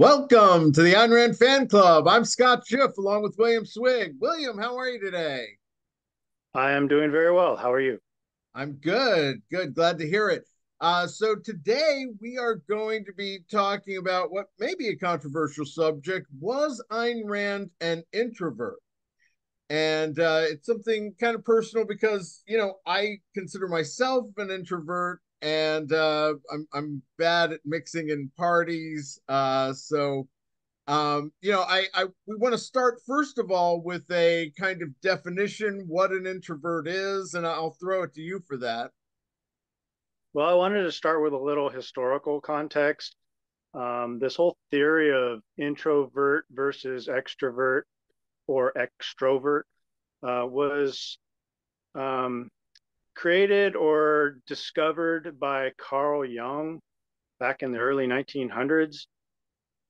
Welcome to the Ayn Rand Fan Club. I'm Scott Schiff along with William Swig. William, how are you today? I am doing very well. How are you? I'm good. Good. Glad to hear it. So today we are going to be talking about what may be a controversial subject. Was Ayn Rand an introvert? And it's something kind of personal because, I consider myself an introvert and I'm bad at mixing in parties. I we want to start first of all with a kind of definition what an introvert is, and I'll throw it to you for that. Well, I wanted to start with a little historical context. This whole theory of introvert versus extrovert or extrovert was um, created or discovered by Carl Jung back in the early 1900s.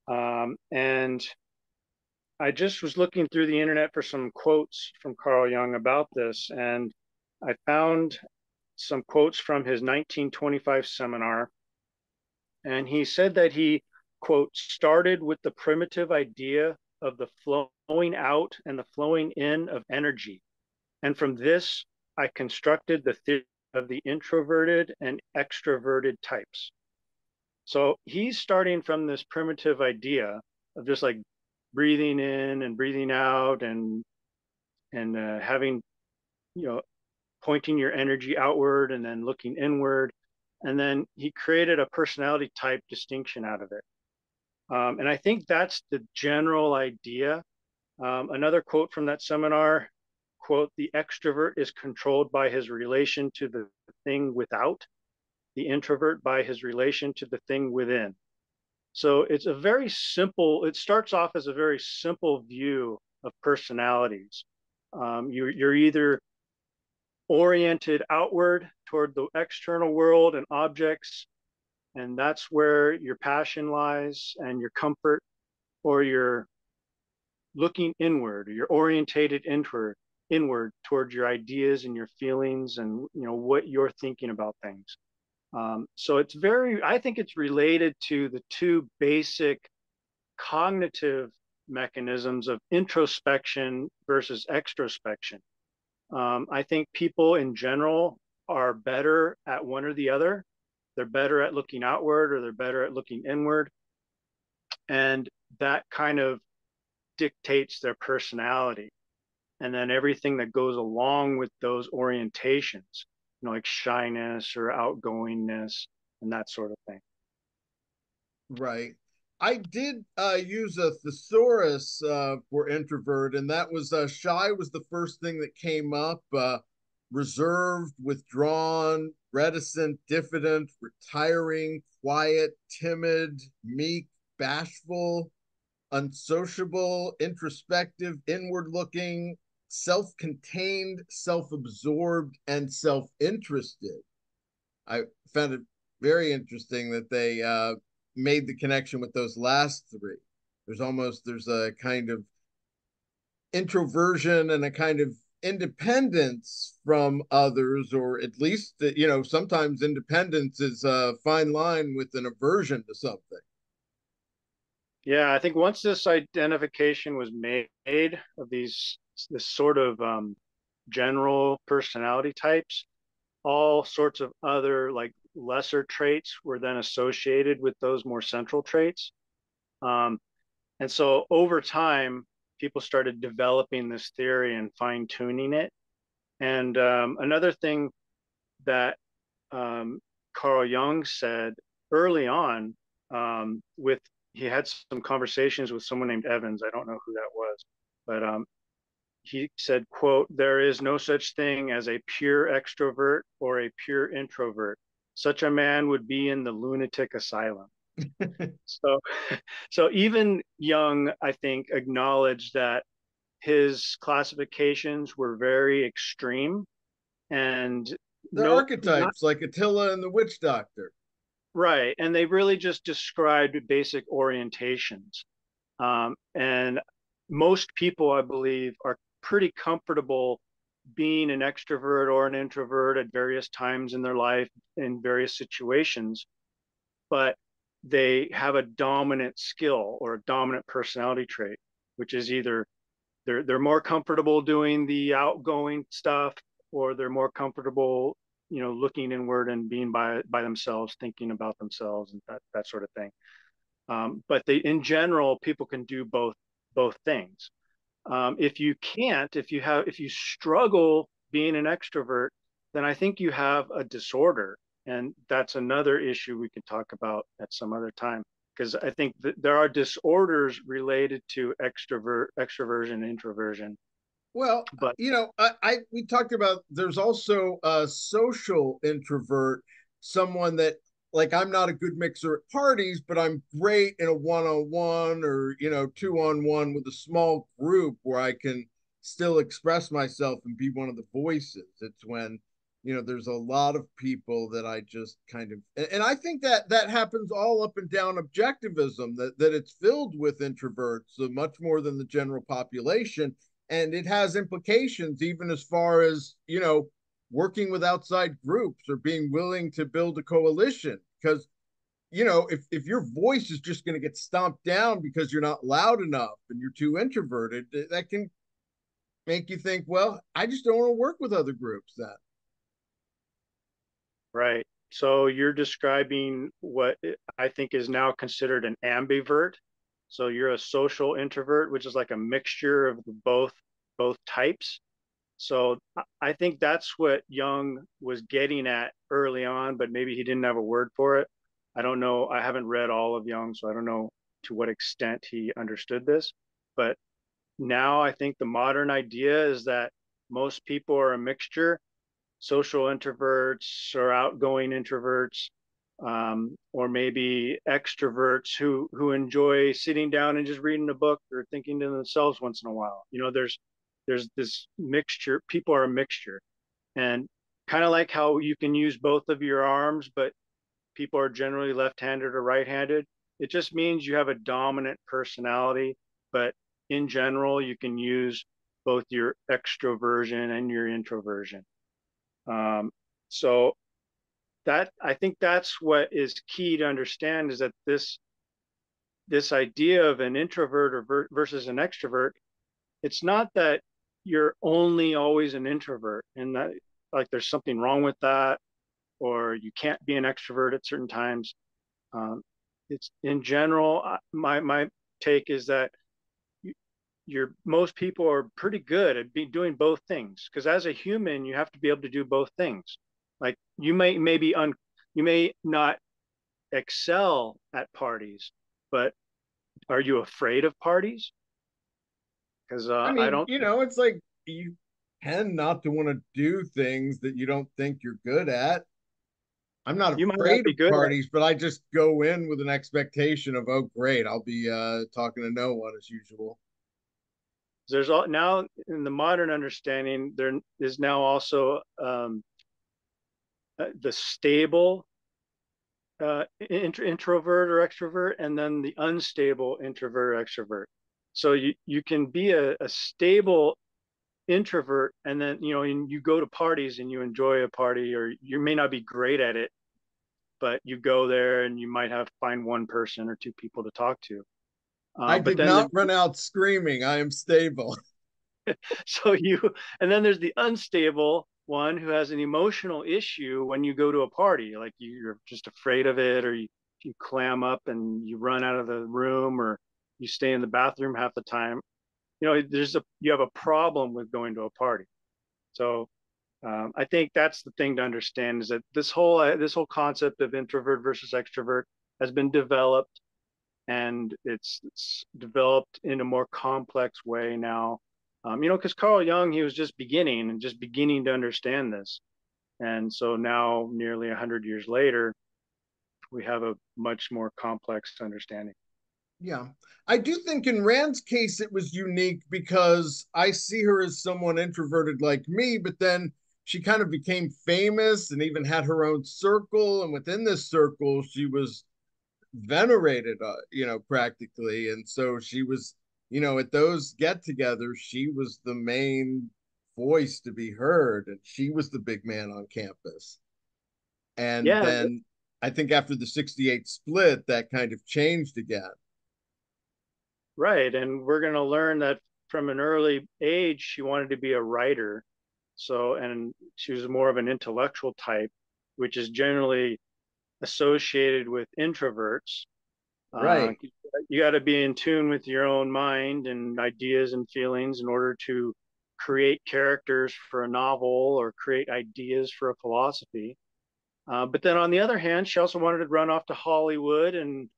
And I just was looking through the internet for some quotes from Carl Jung about this, and I found some quotes from his 1925 seminar. And he said that he, quote, started with the primitive idea of the flowing out and the flowing in of energy. And from this, I constructed the theory of the introverted and extroverted types. So he's starting from this primitive idea of just like breathing in and breathing out and having, you know, pointing your energy outward and then looking inward. And then he created a personality type distinction out of it. And I think that's the general idea. Another quote from that seminar, quote, the extrovert is controlled by his relation to the thing without, the introvert by his relation to the thing within. So it's a very simple, it starts off as a very simple view of personalities. You're either oriented outward toward the external world and objects, and that's where your passion lies and your comfort, or you're looking inward, or you're orientated inward towards your ideas and your feelings and what you're thinking about things. So it's very, I think it's related to the two basic cognitive mechanisms of introspection versus extrospection. I think people in general are better at one or the other. They're better at looking outward or they're better at looking inward. And that kind of dictates their personality. And then everything that goes along with those orientations, like shyness or outgoingness and that sort of thing. Right. I did use a thesaurus for introvert, and that was shy was the first thing that came up. Reserved, withdrawn, reticent, diffident, retiring, quiet, timid, meek, bashful, unsociable, introspective, inward looking, self contained, self absorbed, and self interested. I found it very interesting that they made the connection with those last three. There's a kind of introversion and a kind of independence from others, or at least sometimes independence is a fine line with an aversion to something. Yeah, I think once this identification was made of this sort of general personality types, all sorts of other like lesser traits were then associated with those more central traits. Um, and so over time, people started developing this theory and fine tuning it. And another thing that um, Carl Jung said early on, with he had some conversations with someone named Evans. I don't know who that was, but he said, quote, there is no such thing as a pure extrovert or a pure introvert. Such a man would be in the lunatic asylum. So, so even Jung, I think, acknowledged that his classifications were very extreme and They're no, not archetypes like Attila and the witch doctor. right. And they really just described basic orientations. And most people, I believe, are pretty comfortable being an extrovert or an introvert at various times in their life in various situations. But they have a dominant skill or a dominant personality trait, which is either they're more comfortable doing the outgoing stuff, or they're more comfortable, looking inward and being by themselves, thinking about themselves and that sort of thing. But in general, people can do both things. If you can't, if you struggle being an extrovert, then I think you have a disorder, and that's another issue we can talk about at some other time. Because I think that there are disorders related to extroversion, introversion. Well, But I we talked about there's also a social introvert, someone that like I'm not a good mixer at parties, but I'm great in a one-on-one or two-on-one with a small group where I can still express myself and be one of the voices. It's when there's a lot of people that I just kind of, and I think that that happens all up and down objectivism, that it's filled with introverts, so much more than the general population, and it has implications even as far as working with outside groups or being willing to build a coalition, because if your voice is just going to get stomped down because you're not loud enough and you're too introverted, that can make you think, well, I just don't want to work with other groups then. right. So you're describing what I think is now considered an ambivert. So you're a social introvert, which is like a mixture of both types. So I think that's what Jung was getting at early on, but maybe he didn't have a word for it. I don't know. I haven't read all of Jung, so I don't know to what extent he understood this. But now I think the modern idea is that most people are a mixture, social introverts or outgoing introverts, or maybe extroverts who enjoy sitting down and just reading a book or thinking to themselves once in a while. There's this mixture. People are a mixture, and kind of like how you can use both of your arms, but people are generally left-handed or right-handed. It just means you have a dominant personality, but in general, you can use both your extroversion and your introversion. So that I think that's what is key to understand, is that this idea of an introvert or versus an extrovert, it's not that you're only always an introvert and that like there's something wrong with that, or you can't be an extrovert at certain times. It's in general, my take is that most people are pretty good at doing both things, because as a human you have to be able to do both things. Like you may not excel at parties, but are you afraid of parties? Because I I mean, don't. it's like you tend not to want to do things that you don't think you're good at. I'm not You might not afraid be of good at. parties, but I just go in with an expectation of, oh, great, I'll be talking to no one as usual. There's all now in the modern understanding. There is now also the stable introvert or extrovert, and then the unstable introvert or extrovert. So you can be a stable introvert, and then you go to parties and you enjoy a party, or you may not be great at it, but you go there and you might have find one person or two people to talk to. I But did then not run out screaming, I am stable. so you and then there's the unstable one who has an emotional issue when you go to a party, like you're just afraid of it, or you clam up and you run out of the room, or you stay in the bathroom half the time. You have a problem with going to a party. So I think that's the thing to understand, is that this whole concept of introvert versus extrovert has been developed, and it's developed in a more complex way now. Because Carl Jung, he was just beginning to understand this, and so now, nearly 100 years later, we have a much more complex understanding. Yeah. I do think in Rand's case, it was unique because I see her as someone introverted like me, but then she kind of became famous and even had her own circle. And within this circle, she was venerated, practically. And so she was, at those get togethers, she was the main voice to be heard, and she was the big man on campus. And Yeah, then I think after the 68 split, that kind of changed again. Right. And we're going to learn that from an early age, she wanted to be a writer. So, and she was more of an intellectual type, which is generally associated with introverts. Uh, Right. you got to be in tune with your own mind and ideas and feelings in order to create characters for a novel or create ideas for a philosophy. But then on the other hand, she also wanted to run off to Hollywood and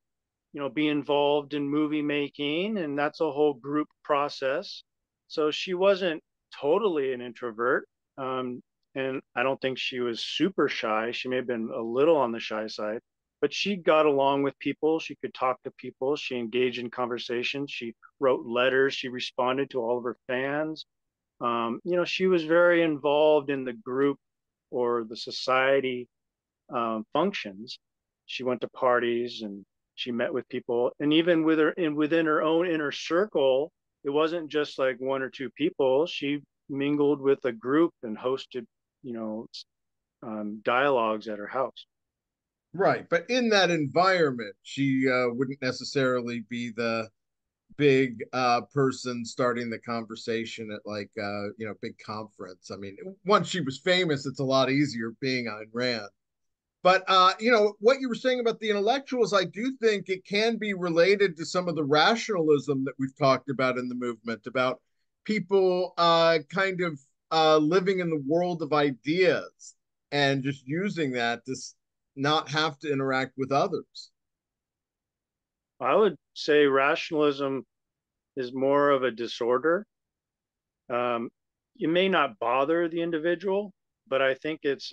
be involved in movie making, and that's a whole group process. So she wasn't totally an introvert, um, and I don't think she was super shy. She may have been a little on the shy side, but she got along with people. She could talk to people. She engaged in conversations. She wrote letters. She responded to all of her fans. She was very involved in the group or the society functions. She went to parties and she met with people, and even within her own inner circle, it wasn't just like one or two people. She mingled with a group and hosted, you know, dialogues at her house. Right. But in that environment, she wouldn't necessarily be the big person starting the conversation at like big conference. I mean, once she was famous, it's a lot easier being Ayn Rand. But what you were saying about the intellectuals, I do think it can be related to some of the rationalism that we've talked about in the movement, about people kind of living in the world of ideas and just using that to not have to interact with others. I would say rationalism is more of a disorder. Um, it may not bother the individual, but I think it's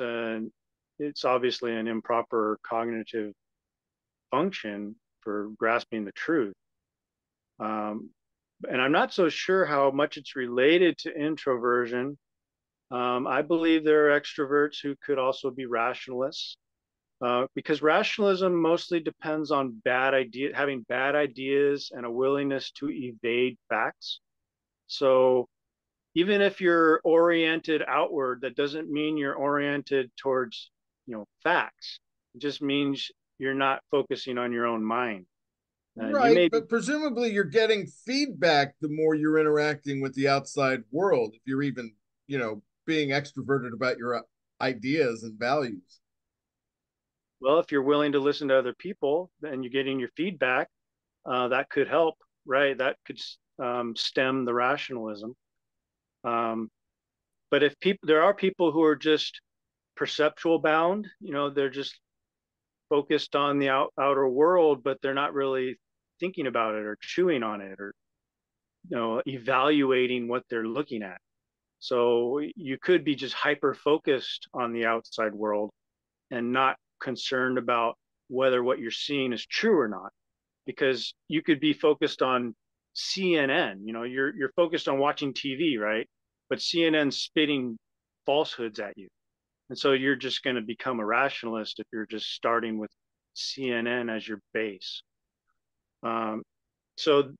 obviously an improper cognitive function for grasping the truth. Um, and I'm not so sure how much it's related to introversion. I believe there are extroverts who could also be rationalists, because rationalism mostly depends on having bad ideas and a willingness to evade facts. So even if you're oriented outward, that doesn't mean you're oriented towards, facts. It just means you're not focusing on your own mind. You Right, may be but presumably you're getting feedback the more you're interacting with the outside world, if you're even, being extroverted about your ideas and values. Well, if you're willing to listen to other people and you're getting your feedback, that could help, right? That could stem the rationalism. Um, but if there are people who are just perceptual bound, they're just focused on the outer world, but they're not really thinking about it or chewing on it or, evaluating what they're looking at. So you could be just hyper focused on the outside world and not concerned about whether what you're seeing is true or not, because you could be focused on CNN. You're focused on watching TV, right? But CNN's spitting falsehoods at you, and so you're just going to become a rationalist if you're just starting with CNN as your base. Um, so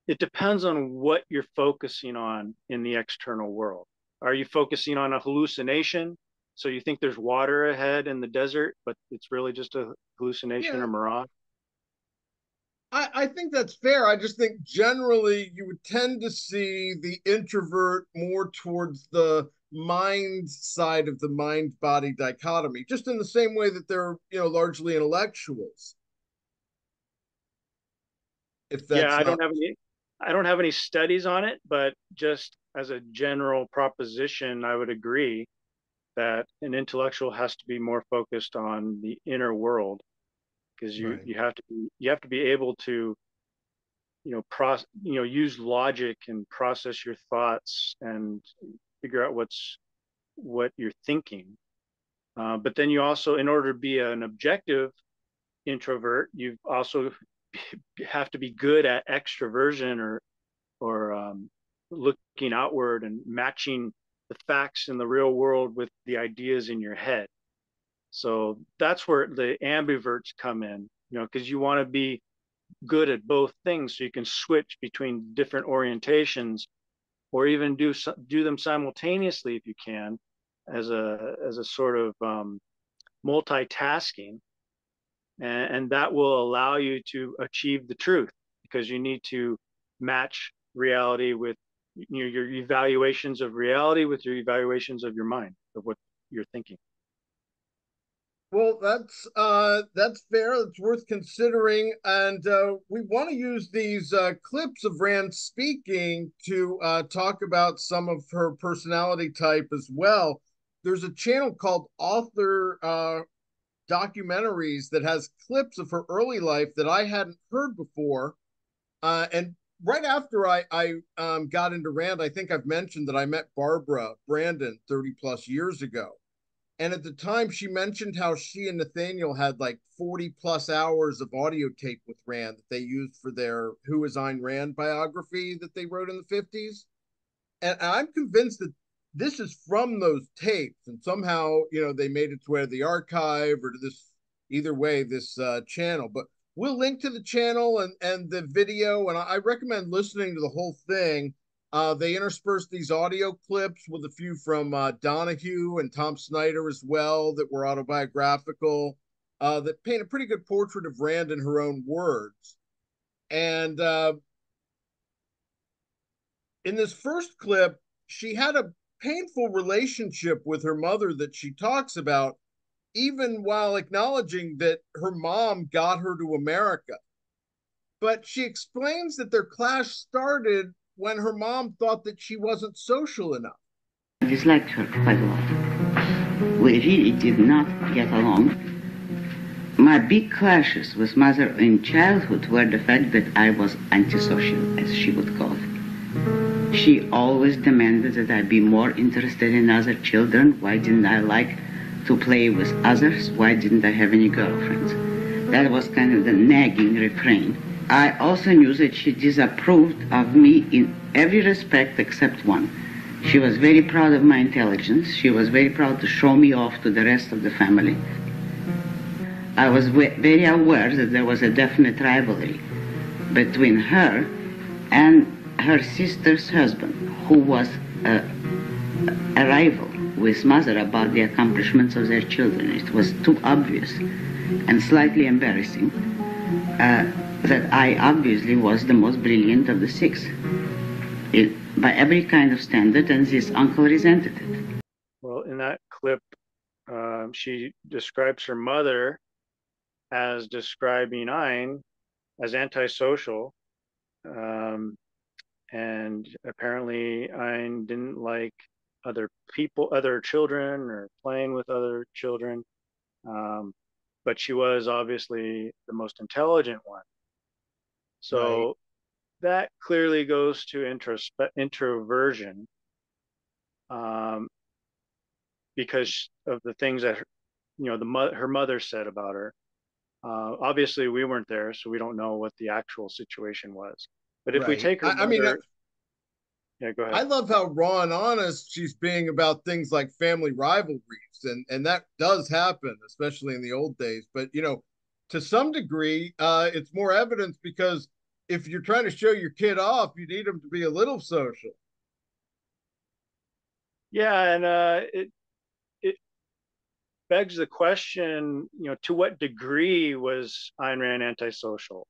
it depends on what you're focusing on in the external world. Are you focusing on a hallucination? So you think there's water ahead in the desert, but it's really just a hallucination Yeah, or mirage? I think that's fair. I just think generally you would tend to see the introvert more towards the mind side of the mind body dichotomy, just in the same way that they're, largely intellectuals, if Yeah, that's not. I don't have any studies on it, but just as a general proposition, I would agree that an intellectual has to be more focused on the inner world, because Right. you have to be able to use logic and process your thoughts and figure out what you're thinking. But then you also, in order to be an objective introvert, you also have to be good at extroversion or looking outward and matching the facts in the real world with the ideas in your head. So that's where the ambiverts come in, because you want to be good at both things so you can switch between different orientations, or even do them simultaneously if you can, as a sort of multitasking. and that will allow you to achieve the truth, because you need to match reality with your evaluations of reality with your evaluations of your mind, of what you're thinking. Well, that's fair. It's worth considering, and we want to use these clips of Rand speaking to talk about some of her personality type as well. There's a channel called Author Documentaries that has clips of her early life that I hadn't heard before. And right after I got into Rand, I think I've mentioned that I met Barbara Brandon 30 plus years ago. And at the time, she mentioned how she and Nathaniel had like 40 plus hours of audio tape with Rand that they used for their Who is Ayn Rand biography that they wrote in the 50s. And I'm convinced that this is from those tapes. And somehow, they made its way to the archive or to this, either way, this channel. But we'll link to the channel and the video. And I recommend listening to the whole thing. They interspersed these audio clips with a few from Donahue and Tom Snyder as well that were autobiographical, that paint a pretty good portrait of Rand in her own words. And in this first clip, she had a painful relationship with her mother that she talks about, even while acknowledging that her mom got her to America. But she explains that their clash started when her mom thought that she wasn't social enough. I disliked her quite a lot. We really did not get along. My big clashes with mother in childhood were the fact that I was antisocial, as she would call it. She always demanded that I be more interested in other children. Why didn't I like to play with others? Why didn't I have any girlfriends? That was kind of the nagging refrain. I also knew that she disapproved of me in every respect except one. She was very proud of my intelligence. She was very proud to show me off to the rest of the family. I was very aware that there was a definite rivalry between her and her sister's husband, who was a rival with mother about the accomplishments of their children. It was too obvious and slightly embarrassing that I obviously was the most brilliant of the six, by every kind of standard, and this uncle resented it. Well, in that clip, she describes her mother as describing Ayn as antisocial, and apparently Ayn didn't like other people, other children, or playing with other children, but she was obviously the most intelligent one. Right. So that clearly goes to introversion, um, because of the things that her mother said about her. Obviously, we weren't there, so we don't know what the actual situation was. But if we Right. take her I mean, mother, yeah, go ahead. I love how raw and honest she's being about things like family rivalries, and that does happen, especially in the old days. But to some degree, it's more evidence because if you're trying to show your kid off, you need them to be a little social. Yeah, and it begs the question, to what degree was Ayn Rand antisocial?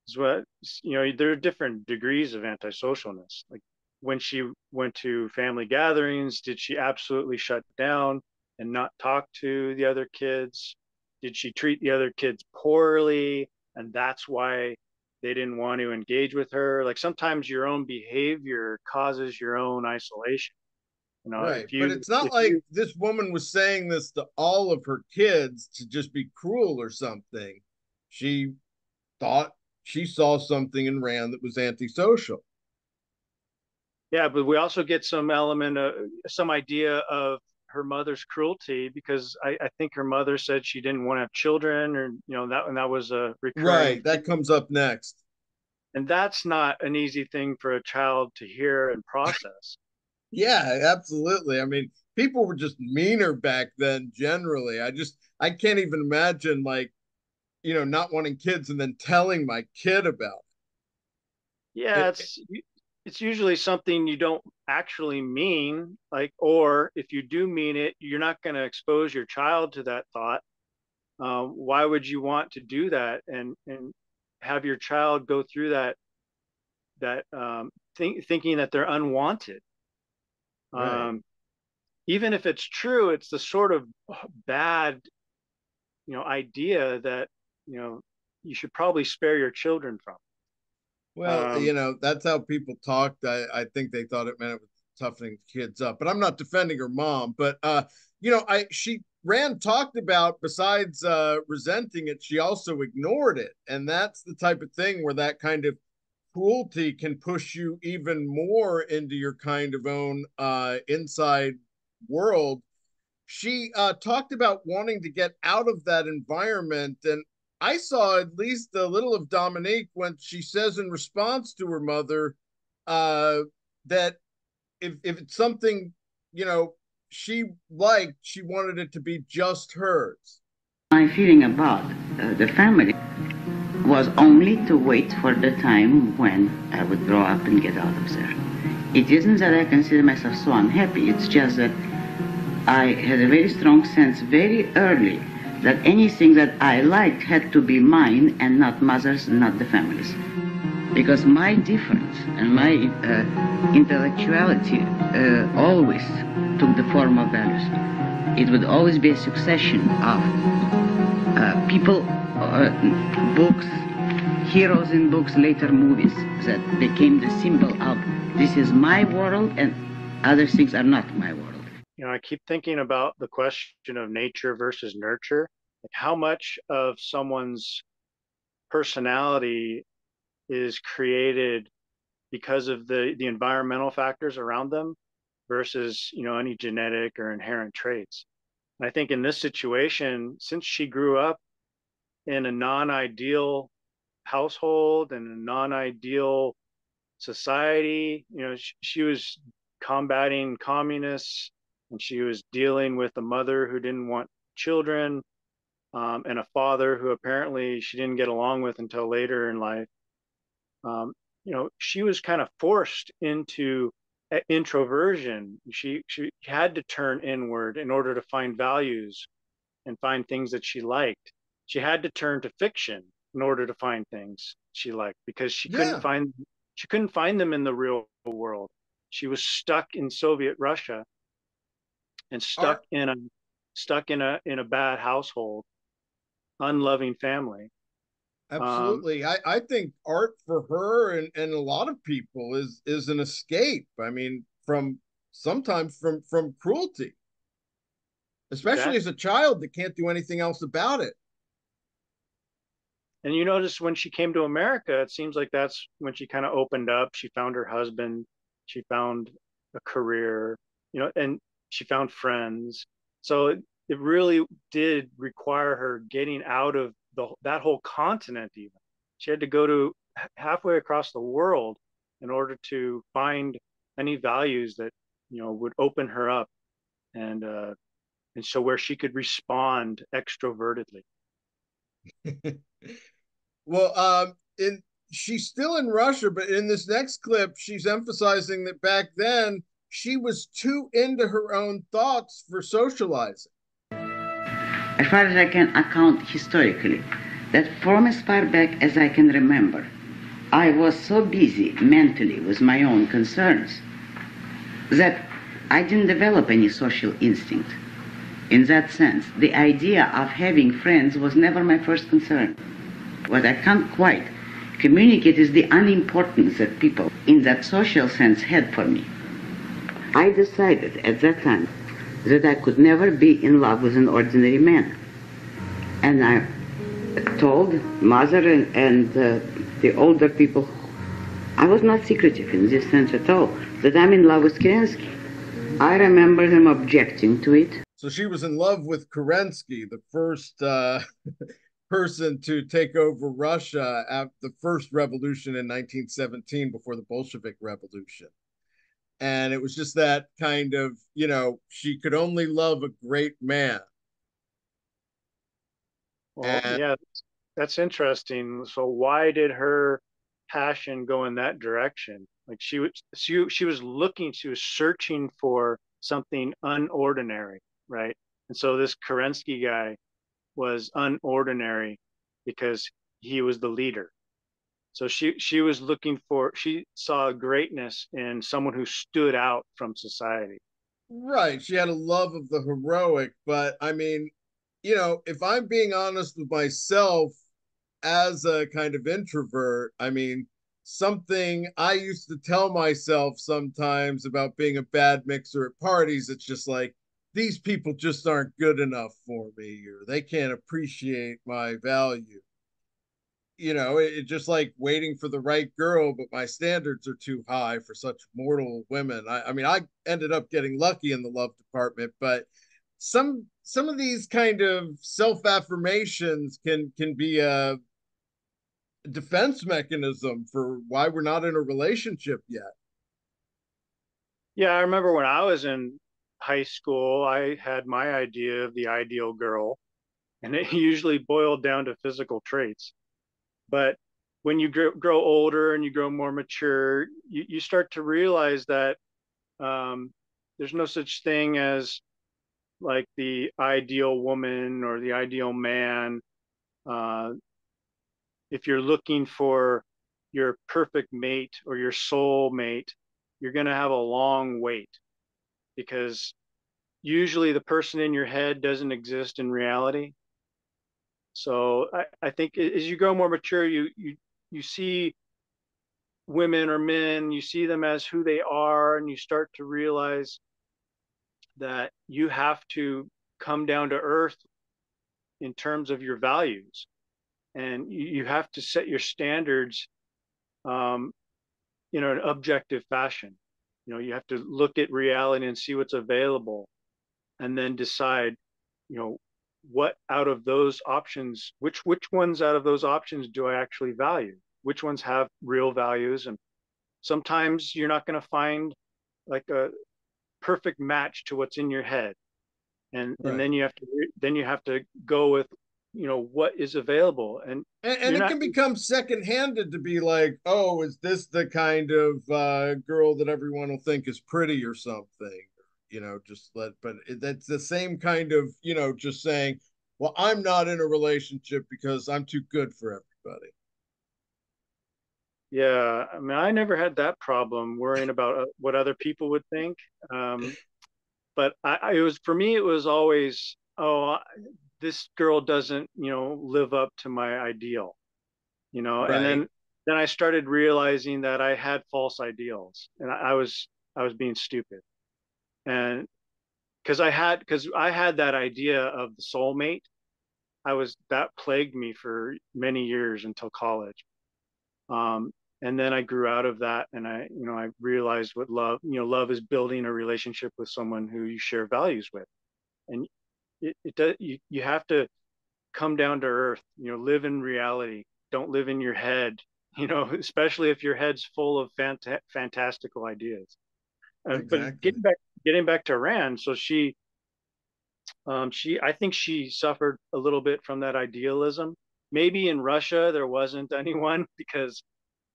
Is what there are different degrees of antisocialness. Like when she went to family gatherings, did she absolutely shut down and not talk to the other kids? Did she treat the other kids poorly, and that's why they didn't want to engage with her? Like sometimes your own behavior causes your own isolation. Right. But it's not If like you this woman was saying this to all of her kids to just be cruel or something. She thought she saw something in Rand that was antisocial. Yeah, but we also get some element of some idea of her mother's cruelty, because I think her mother said she didn't want to have children, or that was a recurring Right. That theme. comes up next. And that's not an easy thing for a child to hear and process. Yeah, absolutely. I mean, people were just meaner back then generally. I can't even imagine like, not wanting kids and then telling my kid about Yeah, it. it's usually something you don't actually mean, like, or if you do mean it, you're not going to expose your child to that thought. Why would you want to do that and have your child go through that thinking that they're unwanted? Right. Um, Even if it's true, it's the sort of bad, idea that you know you should probably spare your children from. Well, Um, that's how people talked. I think they thought it meant it was toughening kids up. But I'm not defending her mom. But I she Rand talked about besides resenting it, she also ignored it, and that's the type of thing where that kind of cruelty can push you even more into your kind of own inside world. She talked about wanting to get out of that environment. And I saw at least a little of Dominique when she says in response to her mother uh, that if it's something, you know, she liked, she wanted it to be just hers. My feeling about the family was only to wait for the time when I would grow up and get out of there. It isn't that I consider myself so unhappy, it's just that I had a very strong sense very early that anything that I liked had to be mine and not mother's, not the family's. Because my difference and my intellectuality always took the form of values. It would always be a succession of people, books, heroes in books, later movies that became the symbol of this is my world and other things are not my world. I keep thinking about the question of nature versus nurture. Like how much of someone's personality is created because of the environmental factors around them versus any genetic or inherent traits. And I think in this situation, since she grew up in a non-ideal household and a non-ideal society, she was combating communists, and she was dealing with a mother who didn't want children, and a father who apparently she didn't get along with until later in life. She was kind of forced into introversion. She had to turn inward in order to find values and find things that she liked. She had to turn to fiction in order to find things she liked because Yeah. she couldn't find them in the real world. She was stuck in Soviet Russia and Art, stuck in a bad household, unloving family. Um, absolutely. I think art for her and a lot of people is an escape. I mean, from sometimes from cruelty, especially as exactly. a child that can't do anything else about it. And you notice when she came to America, it seems like that's when she kind of opened up. She found her husband, she found a career, and she found friends. So it really did require her getting out of that whole continent. Even she had to go to halfway across the world in order to find any values that would open her up, and so where she could respond extrovertedly. Well, in she's still in Russia, but in this next clip, she's emphasizing that back then she was too into her own thoughts for socializing. As far as I can account historically, that from as far back as I can remember, I was so busy mentally with my own concerns that I didn't develop any social instinct. In that sense, the idea of having friends was never my first concern. What I can't quite communicate is the unimportance that people in that social sense had for me. I decided at that time that I could never be in love with an ordinary man. And I told mother and the older people, I was not secretive in this sense at all, that I'm in love with Kerensky. I remember them objecting to it. So she was in love with Kerensky, the first person to take over Russia after the first revolution in 1917 before the Bolshevik Revolution. And it was just that kind of, she could only love a great man. Well, And yeah, that's interesting. So why did her passion go in that direction? Like she was searching for something unordinary, right? And so this Kerensky guy was unordinary because he was the leader. So she was looking for, she saw greatness in someone who stood out from society. Right. She had a love of the heroic, but I mean, if I'm being honest with myself as a kind of introvert, I mean, something I used to tell myself sometimes about being a bad mixer at parties, it's just like, these people just aren't good enough for me, or they can't appreciate my value. It just like waiting for the right girl, but my standards are too high for such mortal women. I mean, I ended up getting lucky in the love department, but some of these kind of self affirmations can be a defense mechanism for why we're not in a relationship yet. Yeah, I remember when I was in high school, I had my idea of the ideal girl, and it usually boiled down to physical traits. But when you grow older and you grow more mature, you start to realize that um, there's no such thing as like the ideal woman or the ideal man. Uh, if you're looking for your perfect mate or your soul mate, you're going to have a long wait because usually the person in your head doesn't exist in reality. So I think as you grow more mature, you see women or men, you see them as who they are, and you start to realize that you have to come down to earth in terms of your values, and you have to set your standards um, in an objective fashion. You have to look at reality and see what's available, and then decide, you know, what out of those options, which ones out of those options do I actually value? Which ones have real values? And sometimes you're not going to find like a perfect match to what's in your head, and Right. then you have to go with what is available, and And you're it not. can become second-handed to be like, oh, is this the kind of girl that everyone will think is pretty or something? Just but that's the same kind of, just saying, well, I'm not in a relationship because I'm too good for everybody. Yeah, I mean, I never had that problem worrying about what other people would think. But it was, for me, it was always, oh, this girl doesn't live up to my ideal. And Right. then I started realizing that I had false ideals, and I was being stupid. And because I had that idea of the soulmate, that plagued me for many years until college. Um, and then I grew out of that, and I realized what love is building a relationship with someone who you share values with, and it does. You have to come down to earth, live in reality. Don't live in your head, especially if your head's full of fantastical ideas. But Exactly. getting back to Rand, so I think she suffered a little bit from that idealism. Maybe in Russia there wasn't anyone because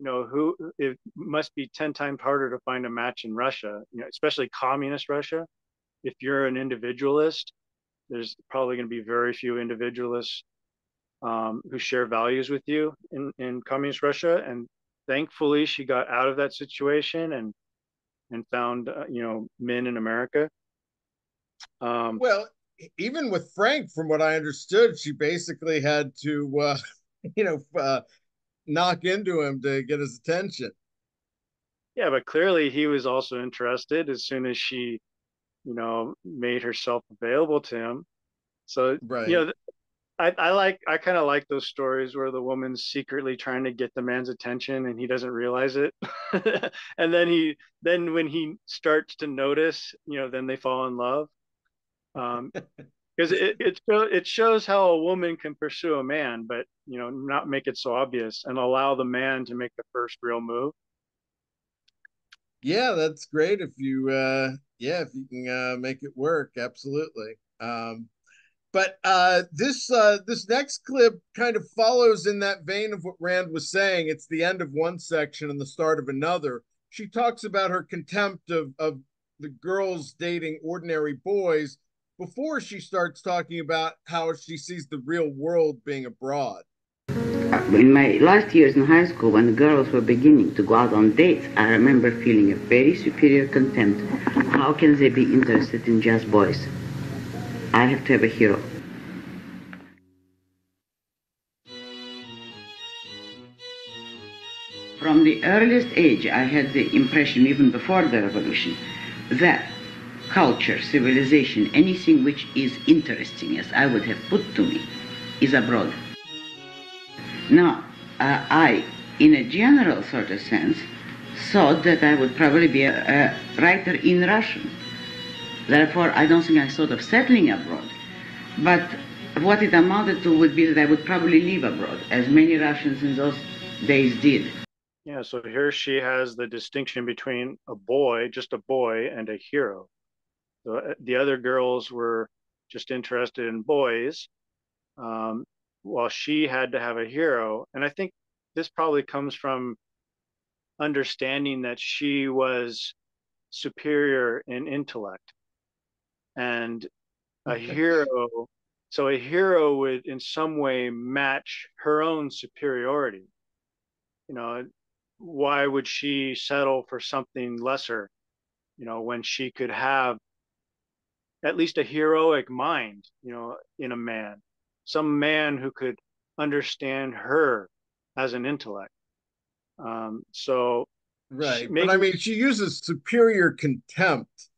who it must be 10 times harder to find a match in Russia, especially communist Russia. If you're an individualist, there's probably going to be very few individualists who share values with you in communist Russia. And thankfully, she got out of that situation and found men in America. Um, Well, even with Frank, from what I understood, she basically had to, you know, uh, knock into him to get his attention. yeah, but clearly he was also interested as soon as she made herself available to him. So Right. I kind of like those stories where the woman's secretly trying to get the man's attention and he doesn't realize it. And then when he starts to notice, then they fall in love. Um, because it shows how a woman can pursue a man, but not make it so obvious and allow the man to make the first real move. Yeah, that's great if you, yeah, if you can make it work. Absolutely. But this next clip kind of follows in that vein of what Rand was saying. It's the end of one section and the start of another. She talks about her contempt of the girls dating ordinary boys, before she starts talking about how she sees the real world being abroad. In my last years in high school, when the girls were beginning to go out on dates, I remember feeling a very superior contempt. How can they be interested in just boys? I have to have a hero. From the earliest age, I had the impression, even before the revolution, that culture, civilization, anything which is interesting, as I would have put to me, is abroad. Now, I, in a general sort of sense, thought that I would probably be a writer in Russian. Therefore, I don't think I thought of settling abroad. But what it amounted to would be that I would probably live abroad, as many Russians in those days did. Yeah, so here she has the distinction between a boy, just a boy, and a hero. So the other girls were just interested in boys, while she had to have a hero. And I think this probably comes from understanding that she was superior in intellect. And a hero, so a hero would in some way match her own superiority. You know, why would she settle for something lesser, when she could have at least a heroic mind, in a man, some man who could understand her as an intellect. So Right. But maybe, I mean, she uses superior contempt.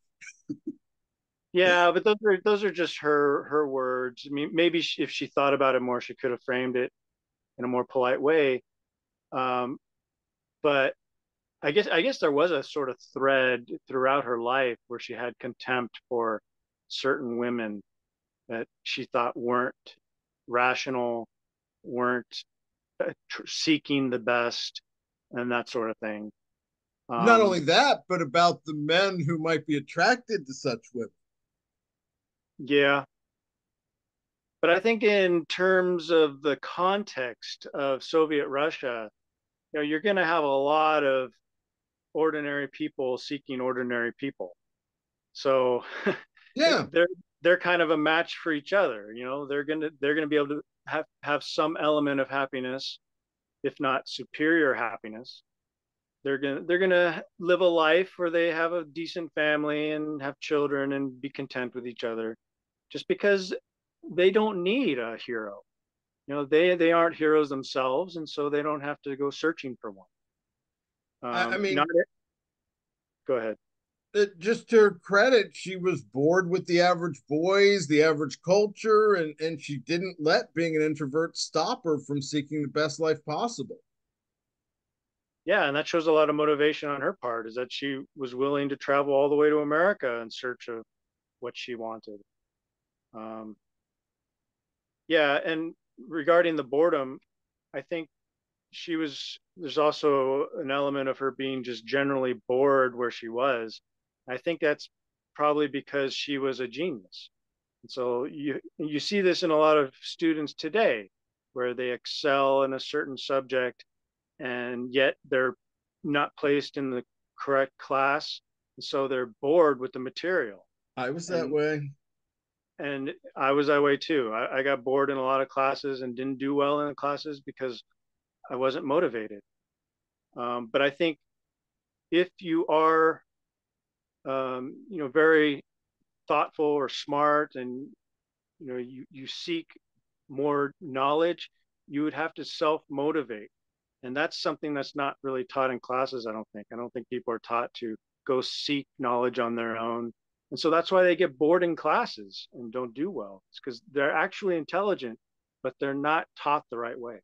yeah, but those are just her words. I mean, maybe if she thought about it more, she could have framed it in a more polite way. But I guess there was a sort of thread throughout her life where she had contempt for certain women that she thought weren't rational, weren't seeking the best, and that sort of thing. Not only that, but about the men who might be attracted to such women. Yeah, but I think in terms of the context of Soviet Russia, you're going to have a lot of ordinary people seeking ordinary people. So Yeah. they're kind of a match for each other. They're gonna be able to have some element of happiness, if not superior happiness. They're gonna live a life where they have a decent family and have children and be content with each other, just because they don't need a hero. They aren't heroes themselves, and so they don't have to go searching for one. I mean, Go ahead. just to her credit, she was bored with the average boys, the average culture, and she didn't let being an introvert stop her from seeking the best life possible. Yeah, and that shows a lot of motivation on her part, is that she was willing to travel all the way to America in search of what she wanted. Um, yeah, and regarding the boredom, I think there's also an element of her being just generally bored where she was. I think that's probably because she was a genius. And so you see this in a lot of students today, where they excel in a certain subject and yet they're not placed in the correct class, and so they're bored with the material. I was that and way. and I was that way too. I got bored in a lot of classes and didn't do well in the classes because I wasn't motivated. But I think if you are very thoughtful or smart, and you seek more knowledge, you would have to self motivate. And that's something that's not really taught in classes. I don't think people are taught to go seek knowledge on their own. And so that's why they get bored in classes and don't do well. It's because they're actually intelligent, but they're not taught the right way.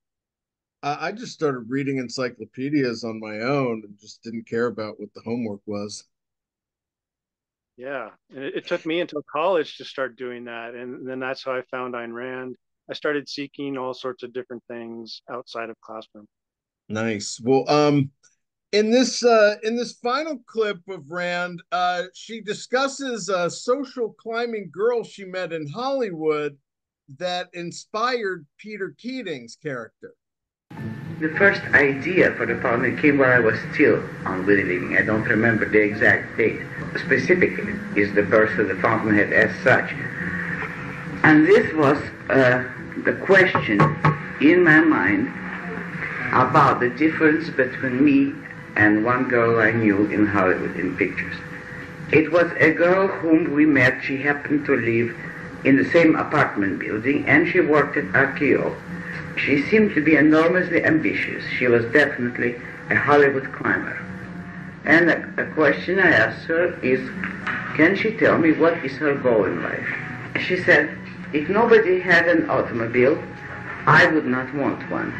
I just started reading encyclopedias on my own and just didn't care about what the homework was. Yeah. And it took me until college to start doing that. And then that's how I found Ayn Rand. I started seeking all sorts of different things outside of classroom. Nice. Well, in this final clip of Rand, she discusses a social climbing girl she met in Hollywood that inspired Peter Keating's character. The first idea for the poem came while I was still on Willie Living. I don't remember the exact date. Specifically, is the birth of the Fountainhead as such. And this was the question in my mind about the difference between me and one girl I knew in Hollywood in pictures. It was a girl whom we met. She happened to live in the same apartment building, and she worked at RKO. She seemed to be enormously ambitious. She was definitely a Hollywood climber. And a question I asked her is, can she tell me what is her goal in life? She said, if nobody had an automobile, I would not want one.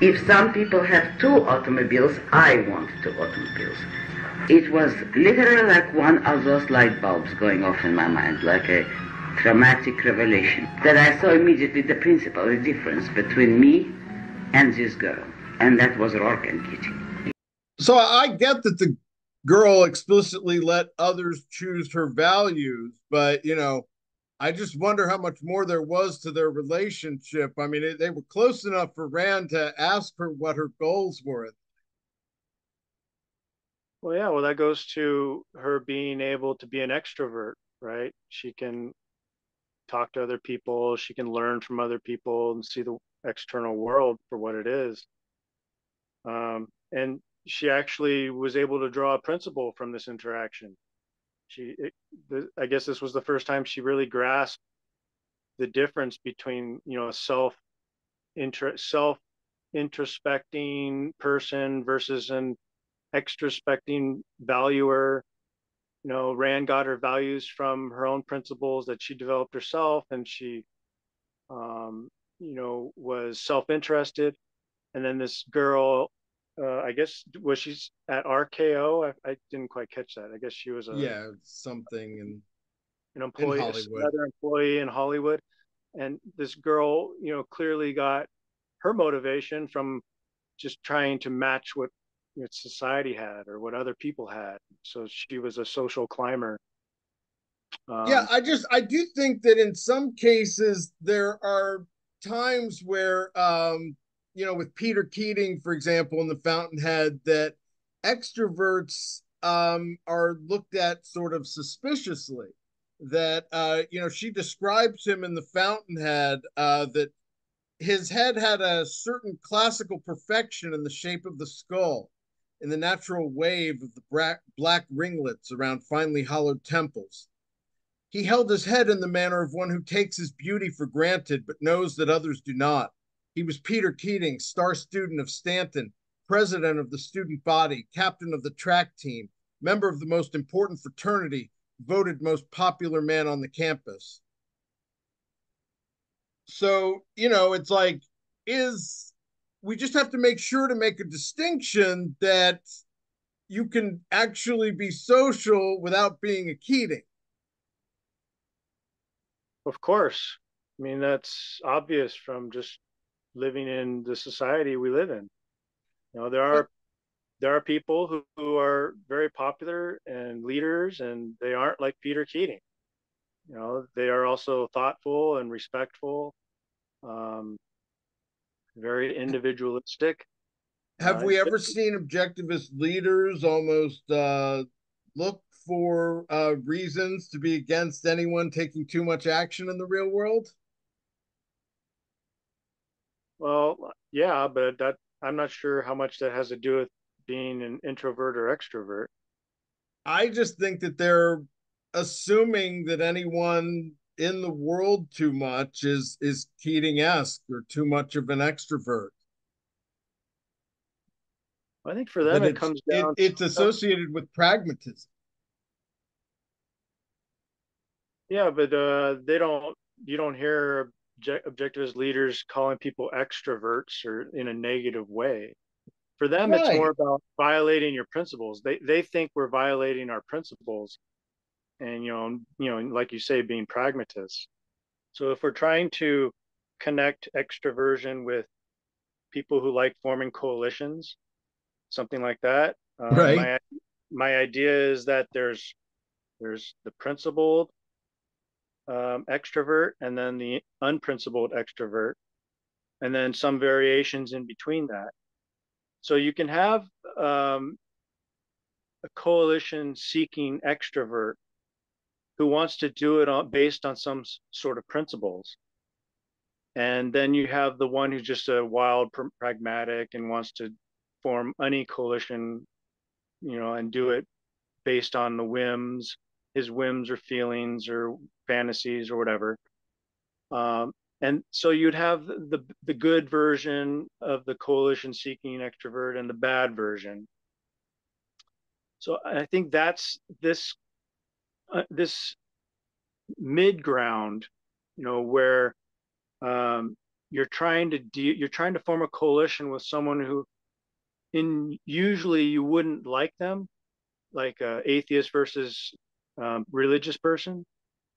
If some people have 2 automobiles, I want 2 automobiles. It was literally like one of those light bulbs going off in my mind, like a dramatic revelation, that I saw immediately the principle, the difference between me and this girl. And that was Rourke and Keating. So I get that the girl explicitly let others choose her values, but I just wonder how much more there was to their relationship. I mean, they were close enough for Rand to ask her what her goals were. Well, yeah, well, that goes to her being able to be an extrovert, right? She can talk to other people, she can learn from other people and see the external world for what it is. And she actually was able to draw a principle from this interaction. I guess this was the first time she really grasped the difference between, a self introspecting person versus an extrospecting valuer. Rand got her values from her own principles that she developed herself, and she, was self-interested. And then this girl, I guess, was she's at RKO? I didn't quite catch that. I guess she was Yeah, something an in employee, Hollywood. another employee in Hollywood. And this girl, clearly got her motivation from just trying to match what society had or what other people had. So she was a social climber. Yeah, Um, I do think that in some cases there are times where with Peter Keating, for example, in The Fountainhead, that extroverts are looked at sort of suspiciously. That she describes him in The Fountainhead, that his head had a certain classical perfection in the shape of the skull, in the natural wave of the black ringlets around finely hollowed temples. He held his head in the manner of one who takes his beauty for granted, but knows that others do not. He was Peter Keating, star student of Stanton, president of the student body, captain of the track team, member of the most important fraternity, voted most popular man on the campus. So, it's like, is we just have to make sure to make a distinction that you can actually be social without being a Keating. of course, I mean that's obvious from just living in the society we live in. There But are people who are very popular and leaders, and they aren't like Peter Keating. They are also thoughtful and respectful, um, very individualistic. have Uh, we ever seen objectivist leaders almost look for reasons to be against anyone taking too much action in the real world? well, yeah, but that I'm not sure how much that has to do with being an introvert or extrovert. I just think that they're assuming that anyone in the world too much is Keating-esque or too much of an extrovert. I think for them That it it's comes it, down it's to, associated with pragmatism. yeah, but they don't. You don't hear objectivist leaders calling people extroverts or in a negative way. For them, it's more Right. about violating your principles. They think we're violating our principles, and like you say, being pragmatists. So if we're trying to connect extroversion with people who like forming coalitions, something like that, Right. my idea is that there's the principled extrovert, and then the unprincipled extrovert, and then some variations in between that. So you can have a coalition seeking extrovert who wants to do it based on some sort of principles. And then you have the one who's just a wild pragmatic and wants to form any coalition, and do it based on his whims or feelings or fantasies or whatever. And so you'd have the good version of the coalition seeking extrovert and the bad version. So I think that's this mid ground, where you're trying to form a coalition with someone who usually you wouldn't like them, like atheist versus religious person,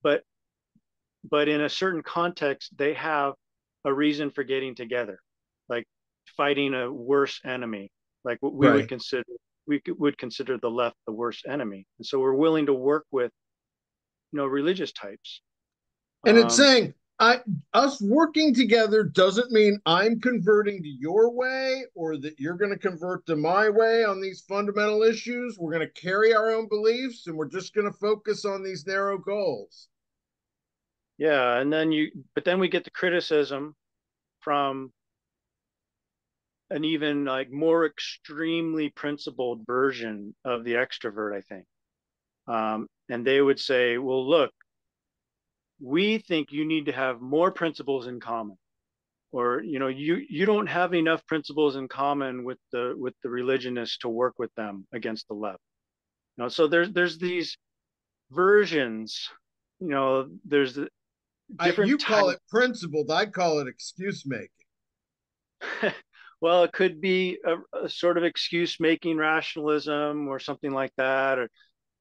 but in a certain context they have a reason for getting together, like fighting a worse enemy, like what Right. we would consider the left the worst enemy, and so we're willing to work with religious types. And it's um, saying I us working together doesn't mean I'm converting to your way or that you're going to convert to my way on these fundamental issues. We're going to carry our own beliefs and we're just going to focus on these narrow goals. yeah, and then but then we get the criticism from an even like more extremely principled version of the extrovert, I think. And they would say, well, look, we think you need to have more principles in common, or you don't have enough principles in common with the religionists to work with them against the left. So there's these versions. There's the different You call types. it principled, I call it excuse making. Well, it could be a sort of excuse making rationalism or something like that,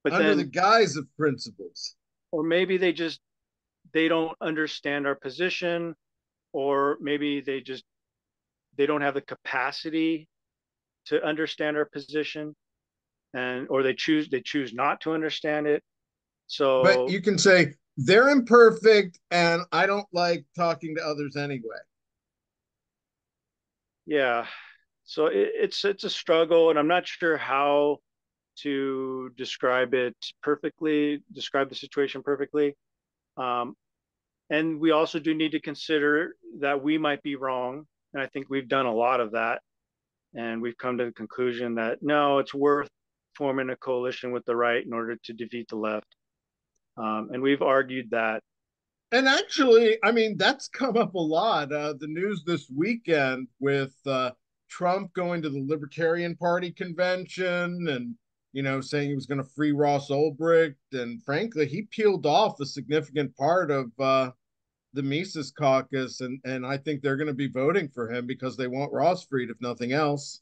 but Under the then, guise of principles. or maybe they don't understand our position, or maybe they don't have the capacity to understand our position, and or they choose not to understand it. But So you can say they're imperfect and I don't like talking to others anyway. yeah, so it's a struggle, and I'm not sure how to describe the situation perfectly. um, and we also do need to consider that we might be wrong, and I think we've done a lot of that, and we've come to the conclusion that no, it's worth forming a coalition with the right in order to defeat the left. And we've argued that. And actually, I mean, that's come up a lot. The news this weekend with Trump going to the Libertarian Party convention and, saying he was going to free Ross Ulbricht. And frankly, he peeled off a significant part of the Mises caucus. And I think they're going to be voting for him because they want Ross freed, if nothing else.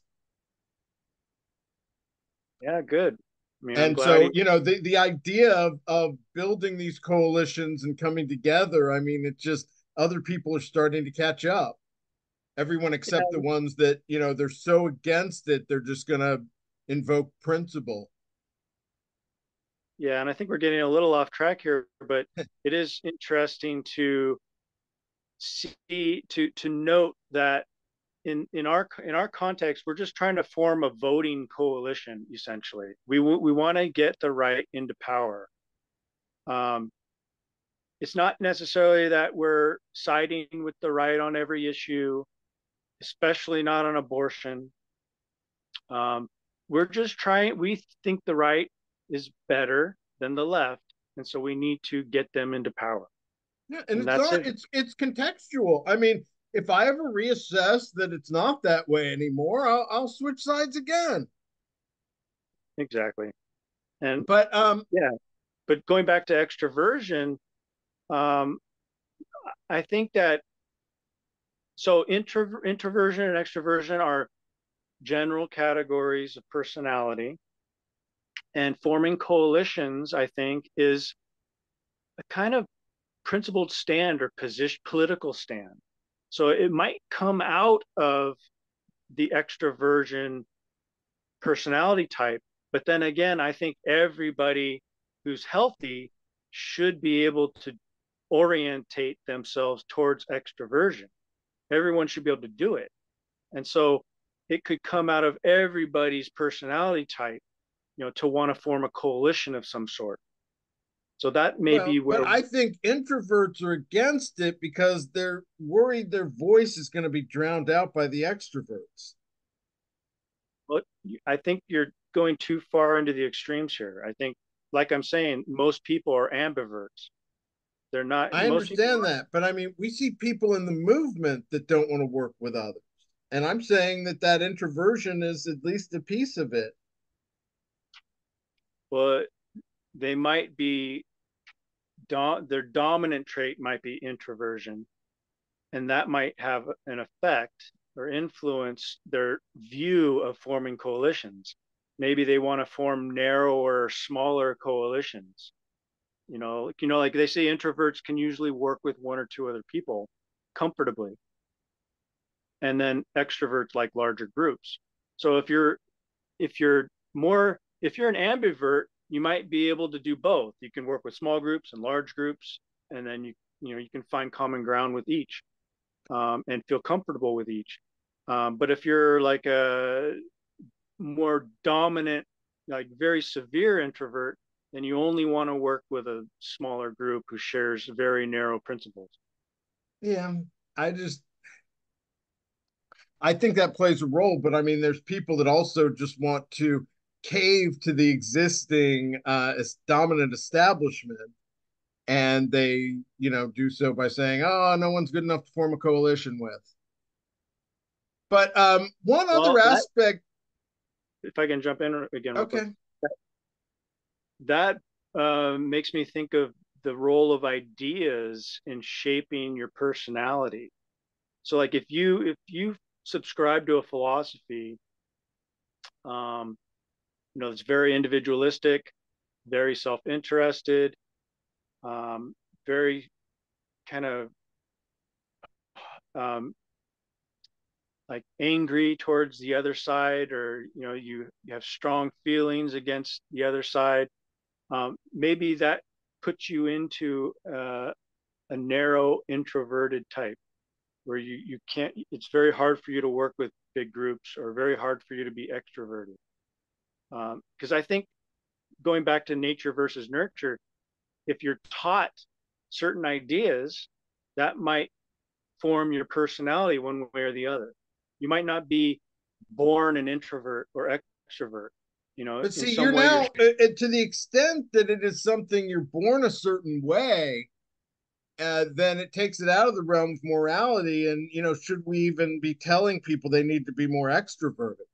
Yeah, good. I mean, I'm And glad so, he. the idea of building these coalitions and coming together, I mean, it's just other people are starting to catch up. Everyone except the Yeah, ones that, they're so against it, they're just going to invoke principle. yeah, and I think we're getting a little off track here, but it is interesting to see to note that in our context, we're just trying to form a voting coalition. Essentially, we want to get the right into power. Um, it's not necessarily that we're siding with the right on every issue, especially not on abortion. Um, we're just trying. We think the right is better than the left, and so we need to get them into power, Yeah, and and it's that's not it. it's contextual. I mean, if I ever reassess that it's not that way anymore, I'll switch sides again. Exactly. And But yeah, but going back to extroversion, um, I think that so introversion and extroversion are general categories of personality, and forming coalitions, I think, is a kind of principled stand or position, political stand. So it might come out of the extroversion personality type, but then again, I think everybody who's healthy should be able to orientate themselves towards extroversion. Everyone should be able to do it. And so it could come out of everybody's personality type, to want to form a coalition of some sort. So that may Well, be but where, I think introverts are against it because they're worried their voice is going to be drowned out by the extroverts. well, I think you're going too far into the extremes here. I think, like I'm saying, most people are ambiverts. They're not, I most people understand aren't. that, but I mean, we see people in the movement that don't want to work with others. And I'm saying that that introversion is at least a piece of it. Well, they might be, their dominant trait might be introversion, and that might have an effect or influence their view of forming coalitions. Maybe they want to form narrower, smaller coalitions. Like they say, introverts can usually work with one or two other people comfortably, and then extroverts like larger groups. So if you're an ambivert, you might be able to do both. You can work with small groups and large groups, and then you can find common ground with each, and feel comfortable with each. But if you're like a more dominant, like very severe introvert, then you only want to work with a smaller group who shares very narrow principles. Yeah, I just I think that plays a role, but I mean, there's people that also just want to cave to the existing dominant establishment, and they, do so by saying, "Oh, no one's good enough to form a coalition with." But one other Well, that aspect, if I can jump in again real quick, okay, that makes me think of the role of ideas in shaping your personality. So, like if you subscribe to a philosophy, um, it's very individualistic, very self-interested, um, very kind of um, like angry towards the other side, or you have strong feelings against the other side. Maybe that puts you into a narrow introverted type where you can't. It's very hard for you to work with big groups, or very hard for you to be extroverted. Because I think, going back to nature versus nurture, if you're taught certain ideas, that might form your personality one way or the other. You might not be born an introvert or extrovert. but In see, you're some way, you're now to the extent that it is something you're born a certain way, then it takes it out of the realm of morality. And should we even be telling people they need to be more extroverted?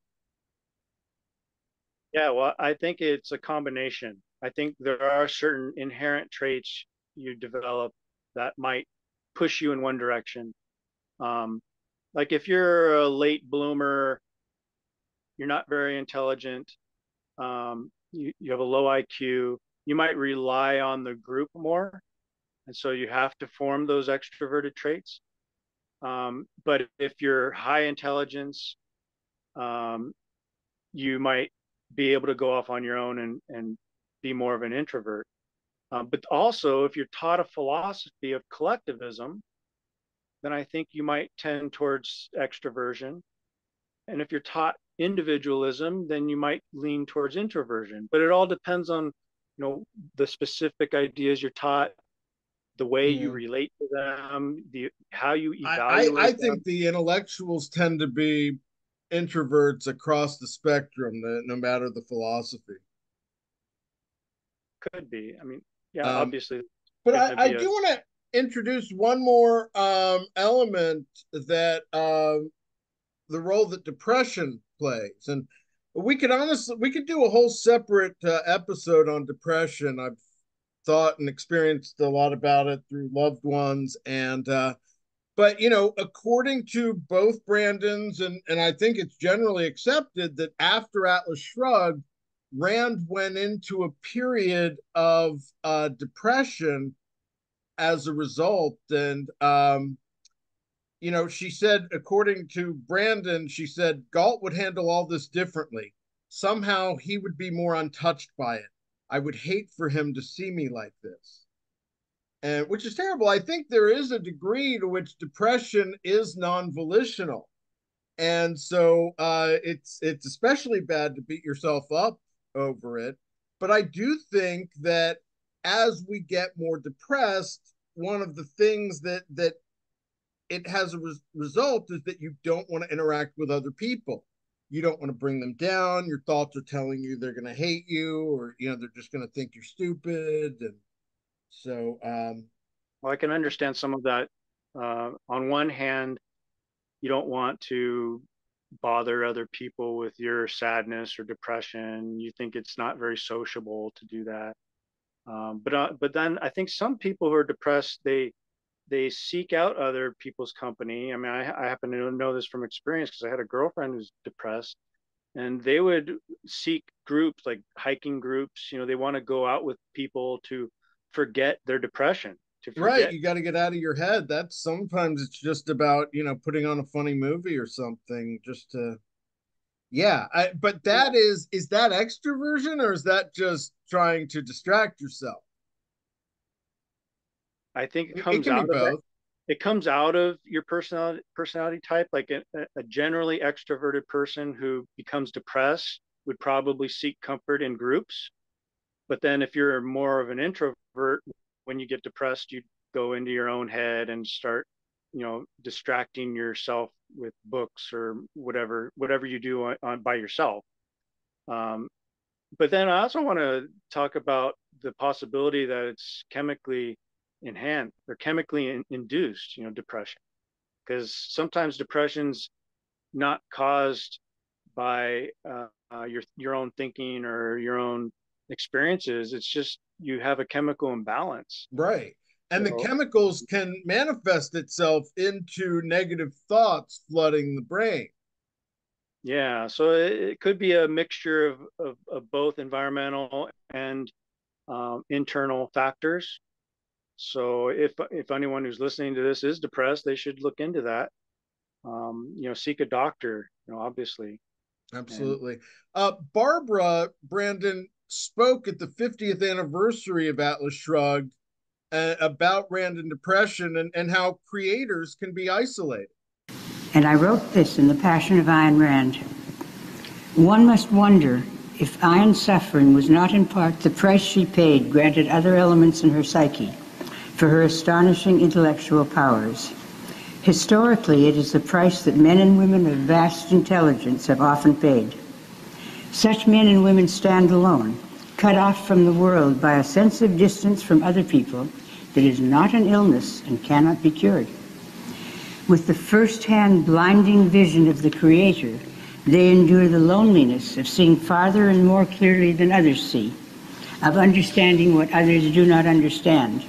yeah. Well, I think it's a combination. I think there are certain inherent traits you develop that might push you in one direction. Um, like if you're a late bloomer, you're not very intelligent, you have a low IQ, you might rely on the group more. And so you have to form those extroverted traits. But if you're high intelligence, um, you might be able to go off on your own and be more of an introvert. But also, if you're taught a philosophy of collectivism, then I think you might tend towards extroversion. And if you're taught individualism, then you might lean towards introversion. But it all depends on, the specific ideas you're taught, the way you Yeah. relate to them, the how you I evaluate think them. the intellectuals tend to be introverts across the spectrum, no matter the philosophy. Could be. I mean, yeah, Um, obviously, but going I, to I be do a want to introduce one more element that the role that depression plays. And we could do a whole separate episode on depression. I've thought and experienced a lot about it through loved ones. And, but, according to both Brandon's, and I think it's generally accepted that after Atlas Shrugged, Rand went into a period of depression as a result. And she said, according to Brandon, she said Galt would handle all this differently. Somehow he would be more untouched by it. I would hate for him to see me like this. And which is terrible. I think there is a degree to which depression is non-volitional. And so it's especially bad to beat yourself up over it. But I do think that as we get more depressed, one of the things that it has a result is that you don't want to interact with other people. You don't want to bring them down. Your thoughts are telling you they're going to hate you, or they're just going to think you're stupid. And so Well, I can understand some of that. On one hand, you don't want to bother other people with your sadness or depression. You think it's not very sociable to do that. But then I think some people who are depressed, they seek out other people's company. I mean, I happen to know this from experience because I had a girlfriend who's depressed, and they would seek groups like hiking groups. They want to go out with people to forget their depression, to right, forget. you got to get out of your head. That's sometimes it's just about putting on a funny movie or something just to yeah. But is that extroversion, or is that just trying to distract yourself? I think It can be both. it comes out of your personality type. Like a generally extroverted person who becomes depressed would probably seek comfort in groups. But then if you're more of an introvert, when you get depressed, you go into your own head and start, distracting yourself with books or whatever you do by yourself. Um, but then I also want to talk about the possibility that it's chemically enhanced or chemically induced, depression, because sometimes depression's not caused by your own thinking or your own experiences. It's just you have a chemical imbalance. Right. And the So chemicals can manifest itself into negative thoughts flooding the brain. yeah, so it could be a mixture of both environmental and internal factors. So if anyone who's listening to this is depressed, they should look into that. Seek a doctor. Obviously, and Absolutely. Barbara Brandon spoke at the 50th anniversary of Atlas Shrugged about random depression and how creators can be isolated. And I wrote this in The Passion of Ayn Rand. One must wonder if Ayn's suffering was not in part the price she paid, granted other elements in her psyche, for her astonishing intellectual powers. Historically, it is the price that men and women of vast intelligence have often paid. Such men and women stand alone, cut off from the world by a sense of distance from other people that is not an illness and cannot be cured. With the first-hand blinding vision of the Creator, they endure the loneliness of seeing farther and more clearly than others see, of understanding what others do not understand,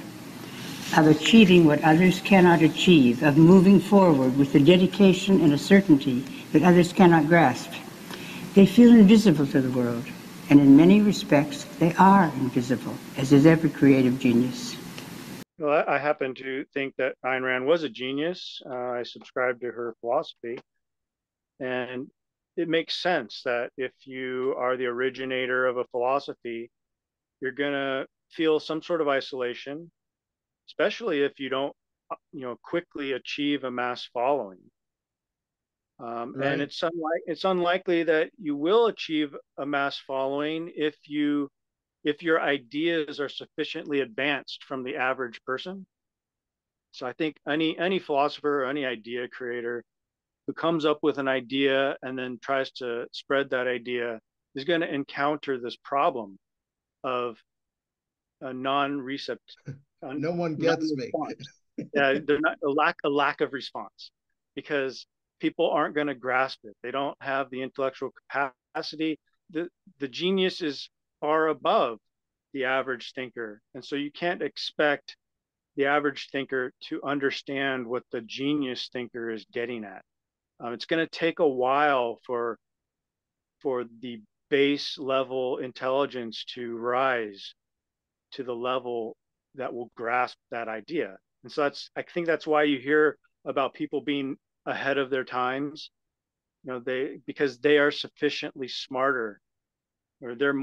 of achieving what others cannot achieve, of moving forward with a dedication and a certainty that others cannot grasp. They feel invisible to the world, and in many respects, they are invisible, as is every creative genius. well, I happen to think that Ayn Rand was a genius. I subscribe to her philosophy, and it makes sense that if you are the originator of a philosophy, you're gonna feel some sort of isolation, especially if you don't, quickly achieve a mass following. And Right. it's unlikely that you will achieve a mass following if your ideas are sufficiently advanced from the average person. So I think any philosopher or any idea creator who comes up with an idea and then tries to spread that idea is going to encounter this problem of a non-recept, No one gets me. non-response. Yeah, they're not a lack of response because people aren't going to grasp it. They don't have the intellectual capacity. The genius is far above the average thinker, and so you can't expect the average thinker to understand what the genius thinker is getting at. It's going to take a while for the base level intelligence to rise to the level that will grasp that idea. And so I think that's why you hear about people being ahead of their times, because they are sufficiently smarter, or they're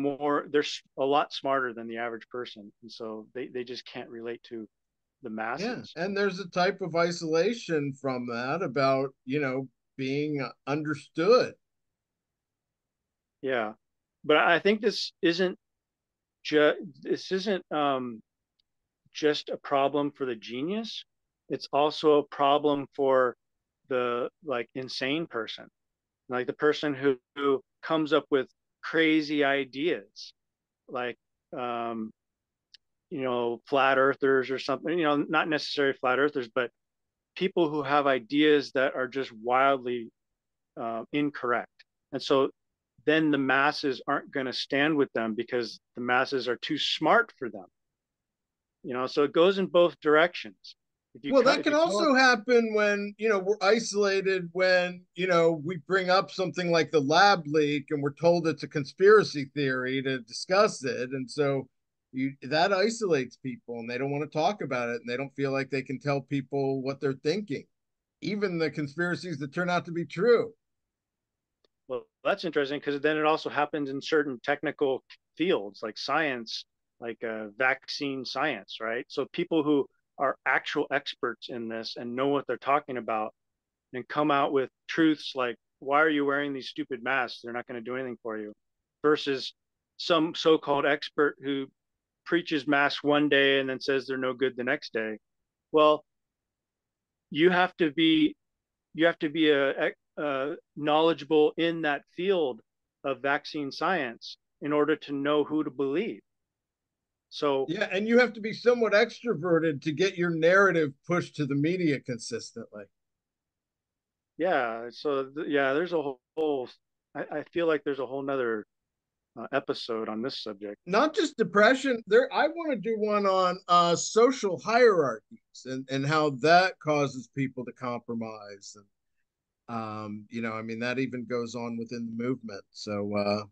a lot smarter than the average person. And so they just can't relate to the Yeah. masses. And there's a type of isolation from that about, being understood. Yeah. But I think this isn't this isn't just a problem for the genius. It's also a problem for the like insane person, like the person who comes up with crazy ideas, like um, flat earthers or something. Not necessarily flat earthers, but people who have ideas that are just wildly incorrect. And so then the masses aren't going to stand with them because the masses are too smart for them. So it goes in both directions. If you Well, that if can you come up, also happen when, we're isolated, when, we bring up something like the lab leak and we're told it's a conspiracy theory to discuss it. And so that isolates people and they don't want to talk about it and they don't feel like they can tell people what they're thinking, even the conspiracies that turn out to be true. well, that's interesting because then it also happens in certain technical fields like science, like vaccine science, right? So people who are actual experts in this and know what they're talking about and come out with truths like, why are you wearing these stupid masks? They're not going to do anything for you, versus some so-called expert who preaches masks one day and then says they're no good the next day. Well, you have to be a knowledgeable in that field of vaccine science in order to know who to believe. So Yeah, and you have to be somewhat extroverted to get your narrative pushed to the media consistently. yeah, yeah, there's a whole. I feel like there's a whole nother episode on this subject. Not just depression. There, I want to do one on social hierarchies and how that causes people to compromise. And I mean, that even goes on within the movement. So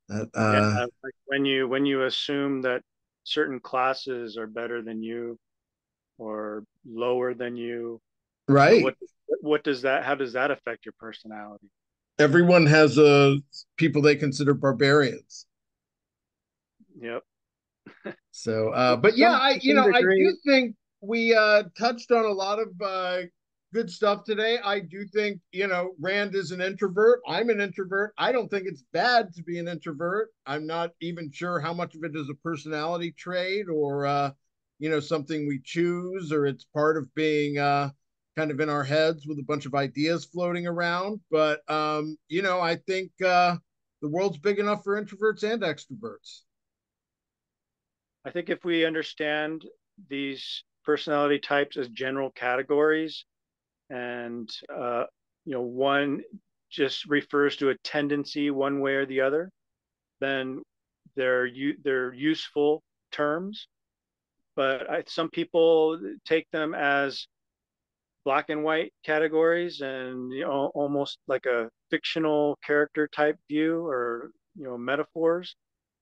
that Yeah, like when you assume that certain classes are better than you or lower than you, right. what does that how does that affect your personality? Everyone has people they consider barbarians. Yep. So, To but yeah, to some I do degree, think we touched on a lot of good stuff today. I do think, Rand is an introvert. I'm an introvert. I don't think it's bad to be an introvert. I'm not even sure how much of it is a personality trait or, something we choose, or it's part of being kind of in our heads with a bunch of ideas floating around. But, I think the world's big enough for introverts and extroverts. I think if we understand these personality types as general categories, and one just refers to a tendency one way or the other, then they're useful terms. But some people take them as black and white categories, and almost like a fictional character type view, or metaphors,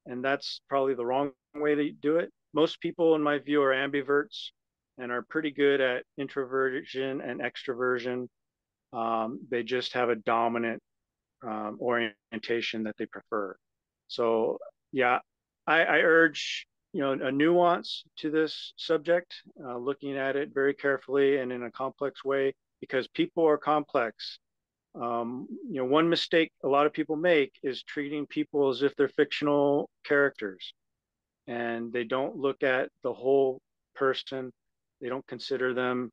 and that's probably the wrong way to do it. Most people, in my view, are ambiverts and are pretty good at introversion and extroversion. They just have a dominant orientation that they prefer. So, yeah, I urge a nuance to this subject, looking at it very carefully and in a complex way, because people are complex. One mistake a lot of people make is treating people as if they're fictional characters, and they don't look at the whole person. They don't consider them,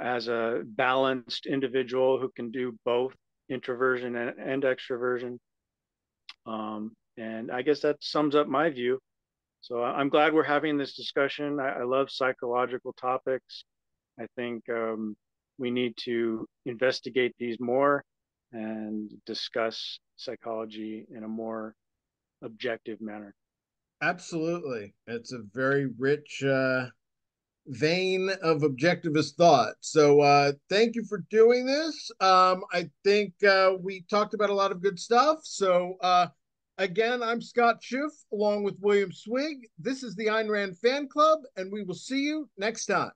as a balanced individual who can do both introversion and extroversion. And I guess that sums up my view. So I'm glad we're having this discussion. I love psychological topics. I think we need to investigate these more and discuss psychology in a more objective manner. Absolutely. It's a very rich vein of objectivist thought. So thank you for doing this. I think we talked about a lot of good stuff. So again, I'm Scott Schiff along with William Swig. This is the Ayn Rand Fan Club, and we will see you next time.